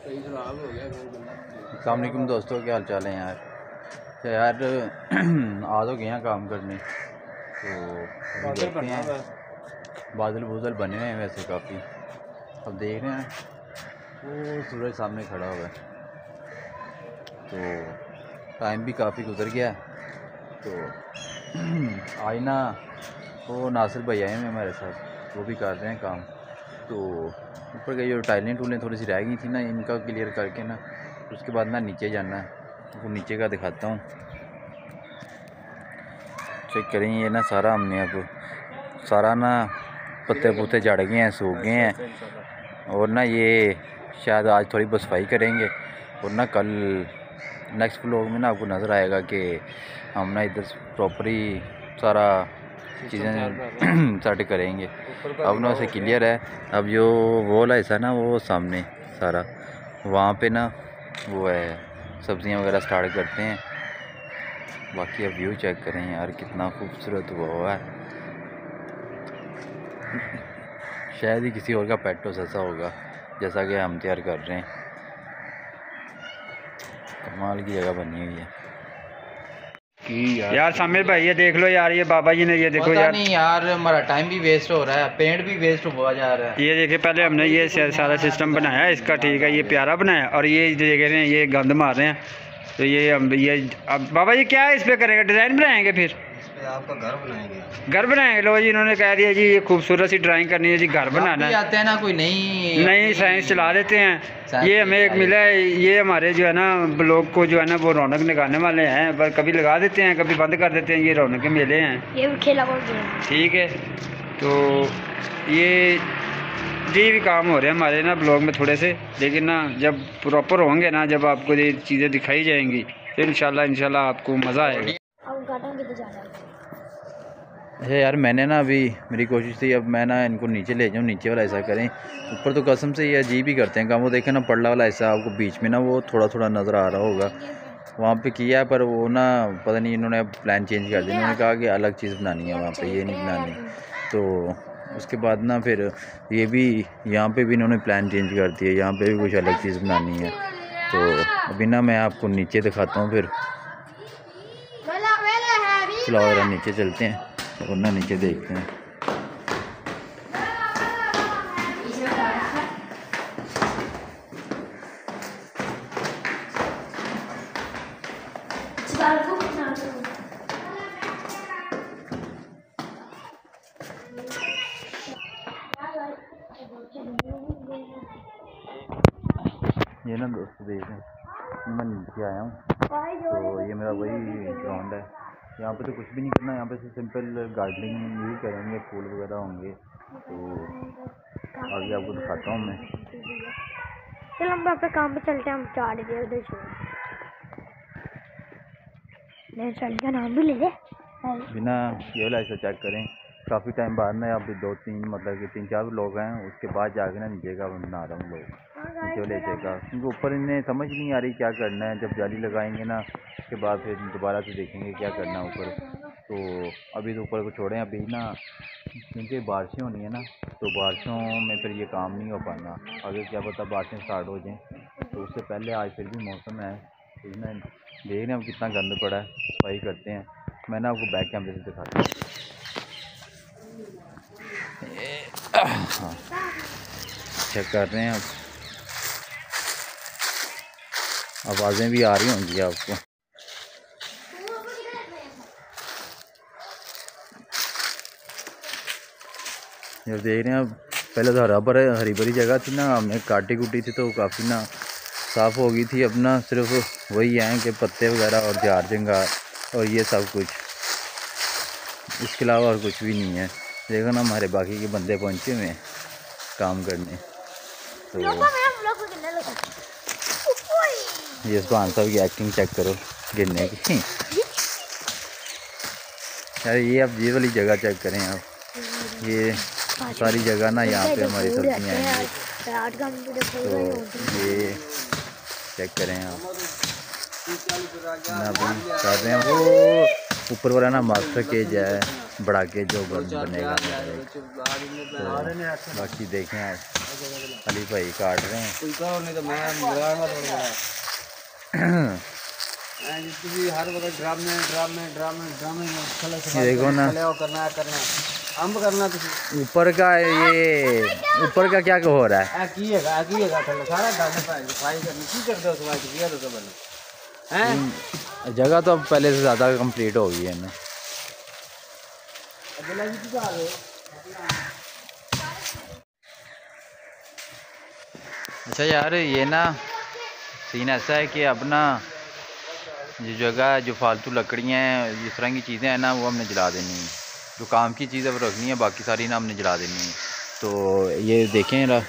अस्सलामुअलैकुम दोस्तों, क्या हाल चाल है यार। तो यार आ तो गए हैं काम करने, तो देखते हैं। बादल बूदल बने हुए हैं वैसे काफ़ी। अब देख रहे हैं वो सूरज सामने खड़ा हुआ है, तो टाइम भी काफ़ी गुजर गया। तो आज ना वो नासिर भाई आए हैं हमारे साथ, वो भी कर रहे हैं काम। तो ऊपर के जो टाइलें टूलें थोड़ी सी रह गई थी ना, इनका क्लियर करके ना उसके बाद ना नीचे जाना है। वो नीचे का दिखाता हूँ, चेक करें। ये ना सारा हमने अब सारा ना पत्ते पुत्ते झड़ गए हैं, सूख गए हैं। और ना ये शायद आज थोड़ी बहुत सफाई करेंगे, और ना कल नेक्स्ट व्लॉग में ना आपको नज़र आएगा कि हम ना इधर प्रॉपरली सारा चीज़ें सेट करेंगे। अब ना उसे क्लियर है। अब जो वॉल है ऐसा ना, वो सामने सारा वहाँ पे ना वो है, सब्जियां वगैरह स्टार्ट करते हैं। बाकी अब व्यू चेक करें यार, कितना खूबसूरत हुआ है। शायद ही किसी और का पेट हाउस ऐसा होगा जैसा कि हम तैयार कर रहे हैं। कमाल की जगह बनी हुई है यार सामिर भाई, ये देख लो यार, ये बाबा जी ने, ये देखो यार। नहीं यार, हमारा टाइम भी वेस्ट हो रहा है, पेंट भी वेस्ट हुआ जा रहा है। ये देखिए, पहले हमने ये सारा सिस्टम बनाया इसका, ठीक है, ये प्यारा बनाया, और ये देख रहे हैं ये गंद मार रहे हैं। तो ये अब बाबा जी क्या है इस पे करेंगे, डिज़ाइन बनाएंगे, फिर आपका घर बनाएंगे। लो जी, इन्होंने कह दिया जी ये खूबसूरत सी ड्राइंग करनी है जी, घर बनाना है। आते हैं ना, कोई नई साइंस चला देते हैं। ये हमें एक मिला है, ये हमारे जो है ना ब्लॉग को जो है ना वो रौनक निकालने वाले हैं, पर कभी लगा देते हैं कभी बंद कर देते हैं। ये रौनक के मेले हैं, ये खेला ठीक है। तो ये जी भी काम हो रहे हैं हमारे ना ब्लॉग में थोड़े से, लेकिन ना जब प्रॉपर होंगे ना, जब आपको ये चीज़ें दिखाई जाएंगी तो इंशाल्लाह आपको मज़ा आएगा। यार मैंने ना अभी मेरी कोशिश थी, अब मैं ना इनको नीचे ले जाऊँ, नीचे वाला ऐसा करें। ऊपर तो कसम से ये अजीब ही करते हैं काम। वो देखें ना, पड़ला वाला ऐसा आपको बीच में ना वो थोड़ा थोड़ा नज़र आ रहा होगा, वहाँ पे किया है। पर वो ना पता नहीं, इन्होंने प्लान चेंज कर दिया। इन्होंने कहा कि अलग चीज़ बनानी है वहाँ पे, ये नहीं बनानी। तो उसके बाद ना फिर ये भी यहाँ पे भी इन्होंने प्लान चेंज कर दिया, यहाँ पे भी कुछ अलग चीज़ बनानी है। तो अभी ना मैं आपको नीचे दिखाता हूँ, फिर चलो जरा नीचे चलते हैं और ना नीचे देखते हैं। ये ना दोस्तों देखें, मैं नीचे आया हूँ, तो ये मेरा वही ग्राउंड है। यहाँ पे तो कुछ भी नहीं करना, यहाँ पे सिंपल गार्डनिंग ही करेंगे, फूल वगैरह होंगे। तो आगे आपको दिखाता हूँ मैं। चलो हम अपने काम पे चलते हैं, हम चार उधर का नाम भी ले ले बिना ये वाला ऐसा चेक करें। काफ़ी टाइम बाद ना, अब 2-3 मतलब कि 3-4 लोग हैं, उसके बाद जाके ना नीचे का बना रहा हूँ लोग, नीचे वाले का। क्योंकि ऊपर इन्हें समझ नहीं आ रही क्या करना है। जब जाली लगाएंगे ना, उसके बाद फिर दोबारा से देखेंगे क्या करना है ऊपर। तो अभी तो ऊपर को छोड़ें अभी ना, क्योंकि बारिशें होनी है ना, तो बारिशों में फिर ये काम नहीं हो पाना। आगे क्या पता बारिशें स्टार्ट हो जाएँ, तो उससे पहले आज फिर भी मौसम है, तो ना देख रहे हैं हम कितना गंद पड़ा है। सफाई करते हैं, मैं ना आपको बैक कैमरे से दिखाता हूँ। हाँ, चेक कर रहे हैं अब, आवाज़ें भी आ रही होंगी आपको। ये देख रहे हैं अब, पहले तो हरी भरी जगह थी ना, हमने काटी कुटी थी तो काफ़ी ना साफ़ हो गई थी। अब ना सिर्फ वही है कि पत्ते वगैरह और झाड़ जंगार और ये सब कुछ, इसके अलावा और कुछ भी नहीं है। देखो ना, हमारे बाकी के बंदे पहुंचे हुए हैं काम करने। तो ये सुभान साहब की एक्टिंग चेक करो गिरने की। यार ये अब ये वाली जगह चेक करें आप, ये सारी जगह ना यहाँ पे हमारी सब्जियाँ हैं। तो ये चेक करें आप, ना अभी कर रहे हैं वो ऊपर वाला ना मास्टर केज है, बड़ा केज जो बनेगा। तो बाकी देखें आज अली भाई काट रहे हैं। देखो ना ऊपर का, ये ऊपर का क्या हो रहा है? जगह तो अब पहले से ज़्यादा कंप्लीट हो गई है ना। अच्छा यार, ये ना सीन ऐसा है कि अब ना जो जगह, जो फालतू लकड़ियाँ हैं, इस तरह की चीज़ें हैं ना, वो हमने जला देनी है। जो काम की चीज़ें वो रखनी है, बाकी सारी ना हमने जला देनी है। तो ये देखें ना,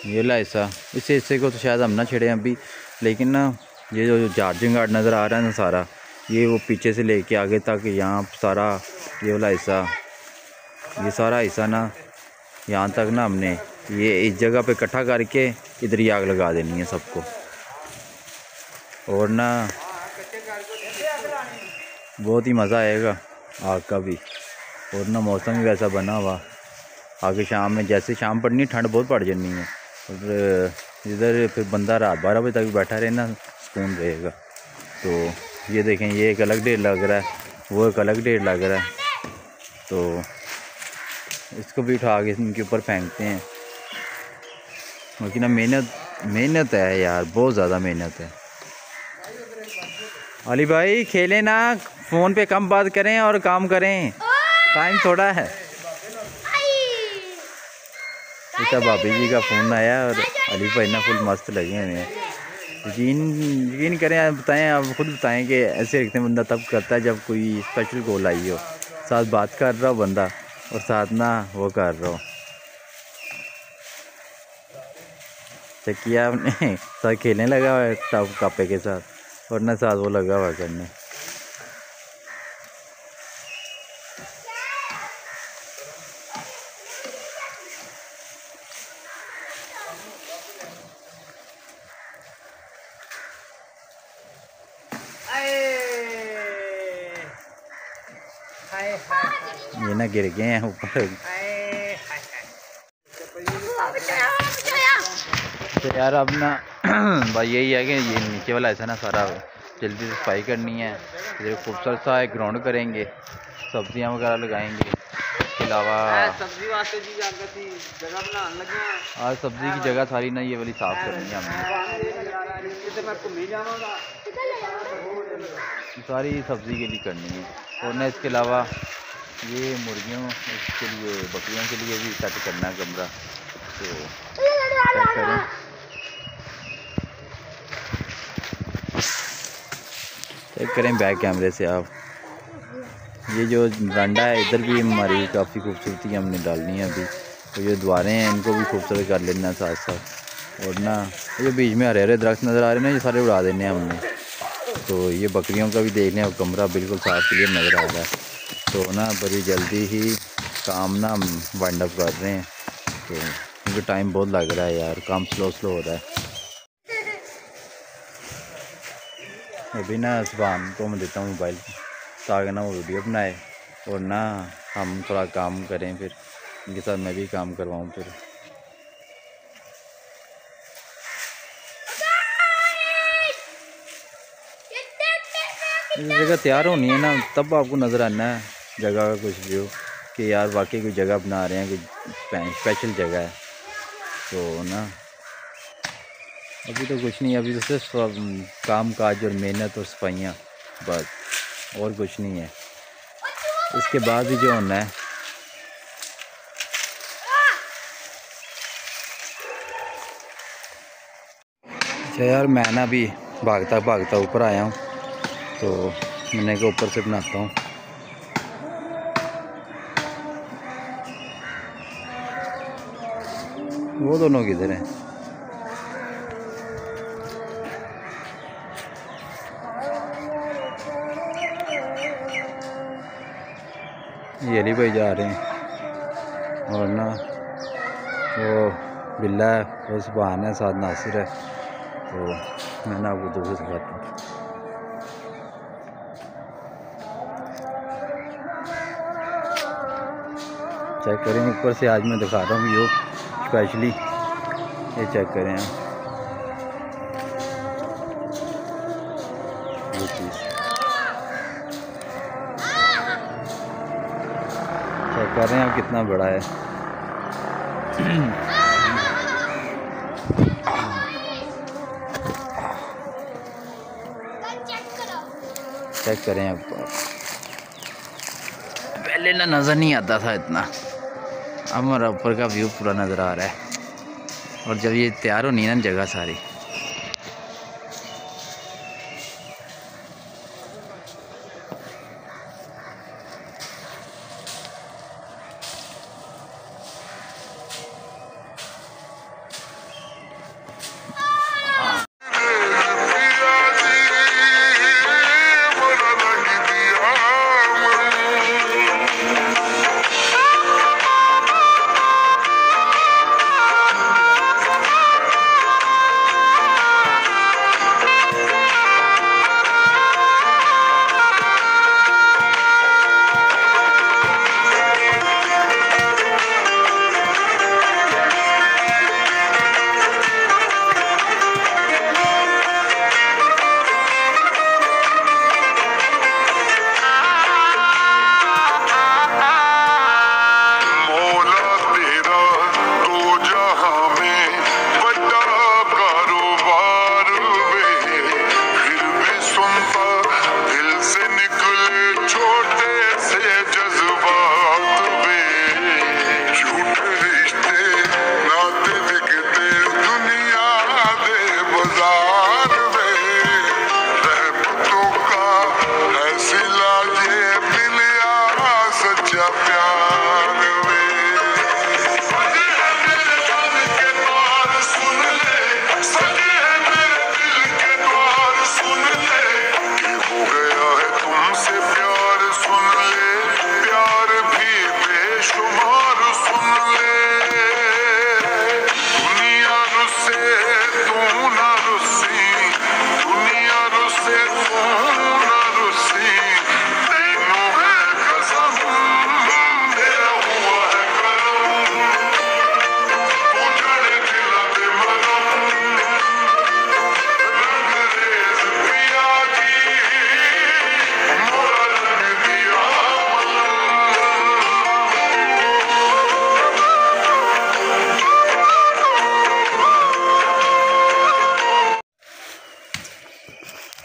ये ला हिस्सा, इस हिस्से को तो शायद हम ना छेड़ें अभी, लेकिन ना ये जो चार्जिंग गार्ड नज़र आ रहा है ना सारा, ये वो पीछे से लेके आगे तक यहाँ सारा ये वाला हिस्सा, ये सारा हिस्सा ना यहाँ तक ना हमने ये इस जगह पे इकट्ठा करके इधर ही आग लगा देनी है सबको। और ना बहुत ही मज़ा आएगा आग का भी। और ना मौसम भी वैसा बना हुआ, आगे शाम में जैसे शाम पड़नी, ठंड बहुत पड़ जानी है। और इधर फिर बंदा रात 12 बजे तक बैठा रहे ना, सुकून रहेगा। तो ये देखें, ये एक अलग ढेर लग रहा है, वो एक अलग ढेर लग रहा है। तो इसको भी उठा के इनके ऊपर फेंकते हैं। लेकिन मेहनत है यार, बहुत ज़्यादा मेहनत है। अली भाई खेलें ना, फ़ोन पे कम बात करें और काम करें, टाइम थोड़ा है। इतना भाभी जी का फ़ोन आया और अली भाई ना फुल मस्त लगे हुए हैं। यकीन करें, बताएं, आप खुद बताएं कि ऐसे रखते बंदा तब करता है जब कोई स्पेशल कॉल आई हो, साथ बात कर रहा हो बंदा और साथ ना वो कर रहा हो। चेक किया आपने, साथ खेलने लगा हुआ है टॉप कापे के साथ, और ना साथ वो लगा हुआ करने। ये ना गिर गए हैं ऊपर। तो यार अब ना भाई यही है कि ये नीचे वाला ऐसा ना सारा जल्दी से सफाई करनी है। इधर खूबसूरत सा एक ग्राउंड करेंगे, सब्जियां वगैरह लगाएंगे। इसके अलावा आज सब्जी की जगह सारी ना ये वाली साफ़ करनी है हमने, सारी सब्ज़ी के लिए करनी है। और ना इसके अलावा ये मुर्गियों के लिए, बकरियों के लिए भी सेट करना है कमरा। तो क्या करें, चेक करें बैक कैमरे से आप। ये जो बरांडा है इधर भी हमारी काफ़ी खूबसूरती हमने डालनी है अभी। तो ये द्वारें हैं, इनको भी खूबसूरत कर लेना है साथ साथ। और ना ये बीच में हरे हरे दरख्त नज़र आ रहे हैं ना, ये सारे उड़ा देने हैं हमने। तो ये बकरियों का भी देखने और कमरा बिल्कुल साफ़ क्लियर नज़र आ रहा है। तो ना बड़ी जल्दी ही काम ना वाइंड अप कर रहे हैं। तो क्योंकि टाइम बहुत लग रहा है यार, काम स्लो हो रहा है। अभी ना सुभान को मैं देता हूँ मोबाइल, ताकि ना वो वीडियो बनाए और ना हम थोड़ा काम करें, फिर उनके साथ मैं भी काम करवाऊँ। फिर जगह तैयार होनी है ना, तब आपको नज़र आना है जगह का कुछ व्यू कि यार वाकई कोई जगह बना रहे हैं, कोई स्पेशल जगह है। तो ना अभी तो कुछ नहीं, अभी तो सिर्फ काम काज और मेहनत और सफाइयाँ, बस और कुछ नहीं है। इसके बाद ही जो होना है, अच्छा यार मैं ना अभी भागता ऊपर आया हूँ। तो मैंने कहा ऊपर से बनाता हूँ। वो दोनों किधर हैं? ये अली भाई जा रहे हैं और ना वो बिल्ला है, वो सुभान है, साथ नासिर है। तो मैं ना आपको दूसरे दिखाता हूँ। चेक करें ऊपर से। आज मैं दिखा रहा हूँ व्यू स्पेशली, ये चेक करें आप ये चीज़ चेक कर रहे हैं आप कितना बड़ा है। चेक करें आप, पहले ना नज़र नहीं आता था इतना, अब हमारा ऊपर का व्यू पूरा नज़र आ रहा है। और जब ये तैयार होनी है ना जगह सारी,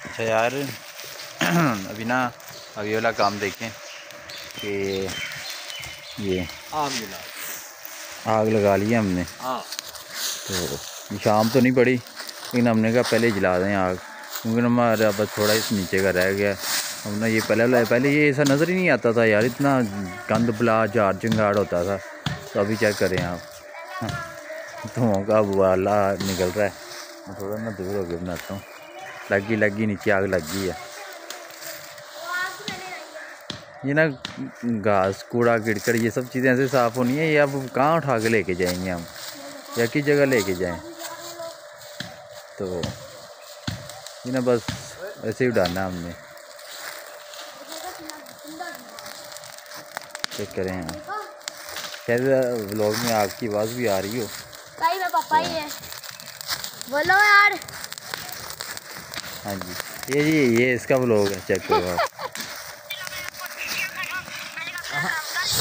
अच्छा यार अभी ना अभी वाला काम देखें कि ये आग लगा ली है हमने। तो शाम तो नहीं पड़ी, लेकिन हमने कहा पहले जला दें आग, क्योंकि हमारा बस थोड़ा इस नीचे का रह गया। हम ना ये पहले ये ऐसा नज़र ही नहीं आता था यार, इतना गंद बला जार चिंगाड़ होता था। तो अभी चेक करें आप, धुओं का बुआला निकल रहा है। मैं थोड़ा ना दूर हो गया बनाता हूँ, लगी नीचे आग लग गई है। ये ना घास कूड़ा गिड़कड़ ये सब चीज़ें ऐसे साफ़ होनी है, ये अब कहाँ उठा के लेके जाएंगे हम, या किस जगह लेके जाएं। तो ये ना बस ऐसे ही उड़ाना हमने। चेक करें हम, शायद व्लॉग में आग की आवाज़ भी आ रही हो। में पापा ही है, बोलो यार। हाँ जी, ये इसका व्लॉग है, चेक करो आप।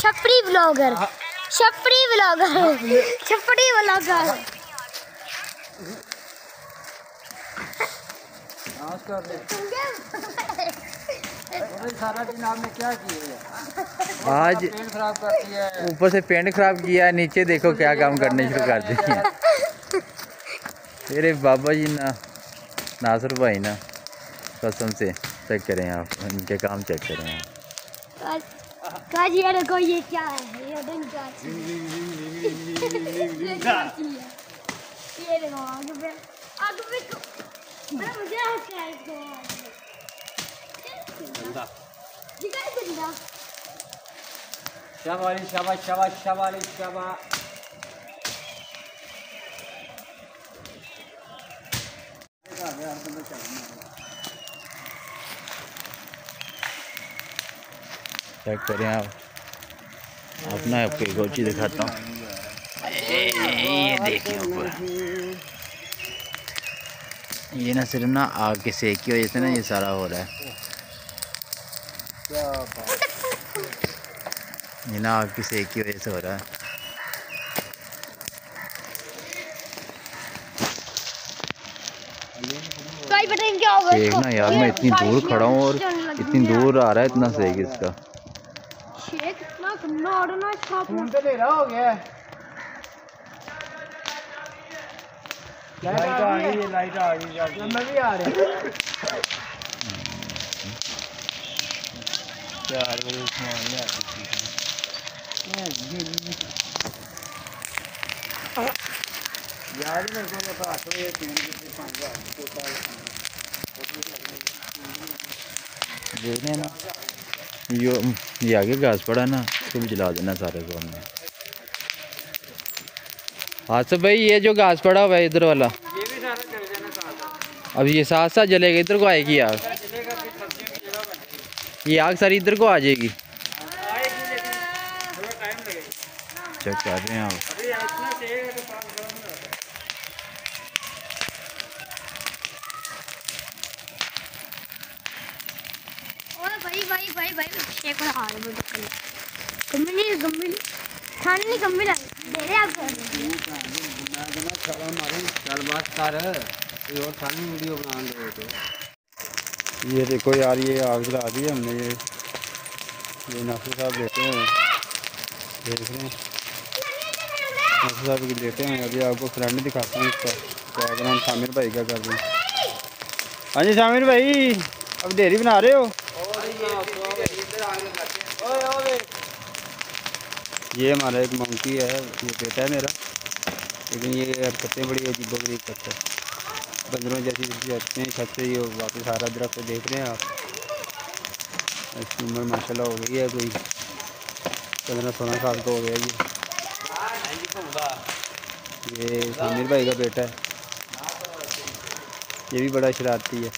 छपरी ब्लॉगर, छपरी ब्लॉगर, छपरी ब्लॉगर। सारा दिन आपने क्या किया? आज पेंट खराब कर दिया है, ऊपर से पेंट खराब किया है, नीचे देखो क्या काम करने शुरू कर दिए हैं। मेरे बाबा जी ना, नासिर भाई ना, कसम से चेक करें आप, इनके काम चेक करें आप। काजी ये देखो, ये क्या है, ये डंडा ये देखो आगे पे मुझे क्या है इसको डंडा। शाबाश शाबाश शाबाश शाबाश शाबाश। चेक करें आप, अपना आपको एक और चीज़ दिखाता हूँ। ये देखिए ऊपर, ये ना सिर्फ ना आग के सेक की वजह से ना ये सारा हो रहा है। ये ना आग की सेक की वजह से हो रहा है। सेक ना यार, मैं इतनी दूर खड़ा हूँ और इतनी दूर आ रहा है इतना सेक इसका। लाइट आ गई, लाइट आ गई, मैं भी आ रहा हूँ। यार मेरे को बता तो ये देखने ना ये आगे घास पड़ा ना, इसको भी जला देना सारे को हमने। हाँ तो भाई ये जो घास पड़ा हुआ है इधर वाला, ये भी सारा जल जाना साथ। अब ये साथ साथ जलेगा, इधर को आएगी आग। जलेगा फिर सब्जियों की जगह बनेगी। ये आग सारी इधर को आ जाएगी। आएगी लेकिन थोड़ा टाइम लगेगा। चेक कर रहे हैं आप। अभी इतना चाहिए तो 5 ग्राम में होता है। भाई शेक और हार में गम्मी खाने नहीं गम्मी लग दे रहे आप चल बस कर और खानी वीडियो बना दो तो। ये देखो यार, ये आग जला दी है हमने। ये नासिर साहब लेते हैं, देख रहे हैं नासिर साहब की लेते हैं। अभी आपको फ्रेंड दिखाता हूँ इसका बैकग्राउंड। शामिर भाई का कर रहे हैं। हाँ जी शामिर भाई, अब डेयरी बना रहे हो? ये हमारा एक मंकी है, ये बेटा है मेरा, लेकिन ये हरकतें बड़ी अजीबोगरीब करता है, बंदरों जैसी जाते हैं छत से। ये वापस सारा दरख्त देख रहे हैं आप। इसकी उम्र माशाल्लाह हो गई है, कोई 15-16 साल का हो गया ये शामिर भाई का बेटा है, ये भी बड़ा शरारती है।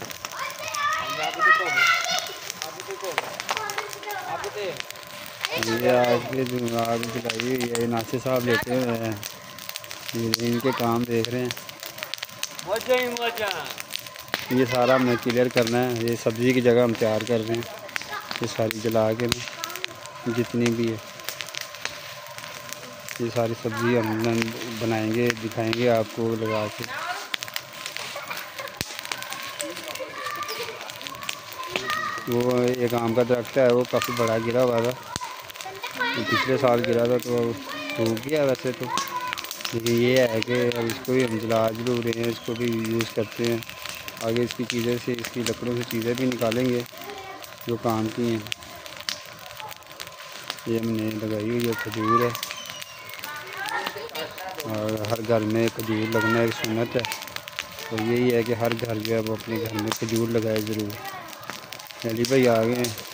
ये आग जलाई हुई है, नासिर साहब लेते हुए हैं, इनके काम देख रहे हैं। ये सारा हमें क्लियर करना है। ये सब्ज़ी की जगह हम तैयार कर रहे हैं, ये सारी जला के ना जितनी भी है ये सारी सब्ज़ी हम बनाएंगे, दिखाएंगे आपको लगा के। वो एक आम का दरख्त है, वो काफ़ी बड़ा गिरा हुआ था, पिछले साल गिरा था तो सूख गया वैसे तो, लेकिन ये है कि अब इसको भी हम जला रहे हैं, इसको भी यूज़ करते हैं। आगे इसकी चीज़ें से, इसकी लकड़ों से चीज़ें भी निकालेंगे जो काम की हैं। ये हमने लगाई हुई है खजूर है, और हर घर में खजूर लगना एक सुन्नत है, और यही है कि हर घर जो है वो अपने घर में खजूर लगाए ज़रूर। अली भाई आ गए हैं।